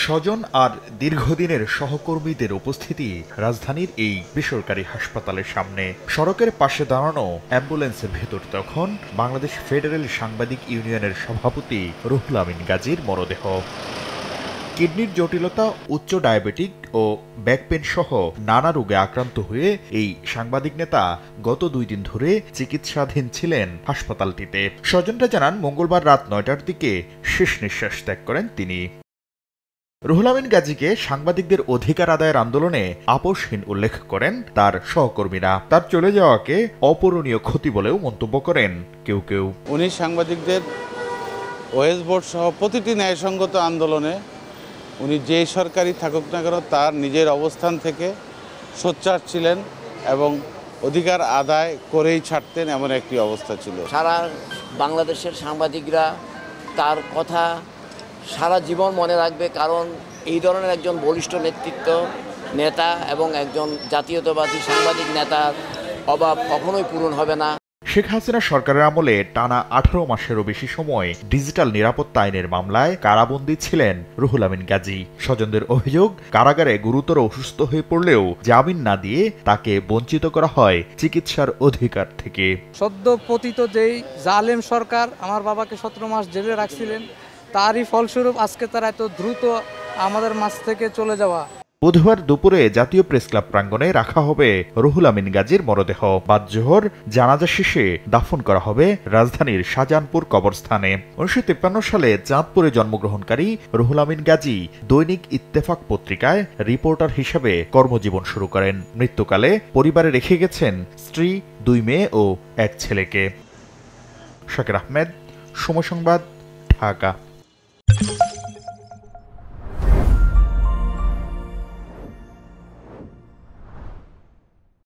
স্বজন আর দীর্ঘদিনের সহকর্মীদের উপস্থিতি রাজধানীর এই বেসরকারি হাসপাতালের সামনে। সড়কের পাশে দাঁড়ানো অ্যাম্বুলেন্সের ভেতর তখন বাংলাদেশ ফেডারেল সাংবাদিক ইউনিয়নের সভাপতি রুহুল আমিন গাজীর মরদেহ। কিডনির জটিলতা, উচ্চ ডায়াবেটিক ও ব্যাকপেন সহ নানা রোগে আক্রান্ত হয়ে এই সাংবাদিক নেতা গত 2 দিন ধরে চিকিৎসাধীন ছিলেন হাসপাতালটিতে। স্বজনরা জানান, মঙ্গলবার রাত 9টার দিকে শেষ নিঃশ্বাস ত্যাগ করেন তিনি। রুহুল আমিন গাজীকে সাংবাদিকদের অধিকার আদায়ের আন্দোলনে আপোষহীন উল্লেখ করেন তার সহকর্মীরা। তার চলে যাওয়াকে অপূরণীয় ক্ষতি বলেও মন্তব্য করেন কেউ কেউ। উনি সাংবাদিকদের ওয়েস বোর্ড সহ প্রতিটি ন্যায়সঙ্গত আন্দোলনে উনি যে সরকারি থাকুক না কেন তার নিজের অবস্থান থেকে সোচ্চার ছিলেন এবং অধিকার আদায় করেই ছাড়তেন, এমন একটি অবস্থা ছিল। সারা বাংলাদেশের সাংবাদিকরা তার কথা সারা জীবন মনে রাখবে, কারণ এই ধরনের একজন বলিষ্ঠ নেতা এবং একজন জাতীয়তাবাদী সাংবাদিক নেতার অভাব কখনোই পূরণ হবে না। শেখ হাসিনা সরকারের আমলে টানা 18 মাসেরও বেশি সময় ডিজিটাল নিরাপত্তা আইনের মামলায় কারাবন্দী ছিলেন রুহুল আমিন গাজী। স্বজনদের অভিযোগ, কারাগারে গুরুতর অসুস্থ হয়ে পড়লেও জামিন না দিয়ে তাকে বঞ্চিত করা হয় চিকিৎসার অধিকার থেকে। সদ্য পতিত যেই জালেম সরকার আমার বাবাকে 17 মাস জেলে রাখছিলেন, তারই ফলস্বরূপ আজকে তারা এত দ্রুত আমাদের মাঝ থেকে চলে যাওয়া। বুধবার দুপুরে জাতীয় প্রেস ক্লাব প্রাঙ্গণে রাখা হবে রুহুল আমিন গাজীর মরদেহ। বাদ জোহর জানাজা শেষে দাফন করা হবে রাজধানীর শাহজাহানপুর কবরস্থানে। 1953 সালে চাঁদপুরে জন্মগ্রহণকারী রুহুল আমিন গাজী দৈনিক ইত্তেফাক পত্রিকায় রিপোর্টার হিসেবে কর্মজীবন শুরু করেন। মৃত্যুকালে পরিবারে রেখে গেছেন স্ত্রী, 2 মেয়ে ও 1 ছেলেকে। শাকির আহমেদ, সময় সংবাদ, ঢাকা।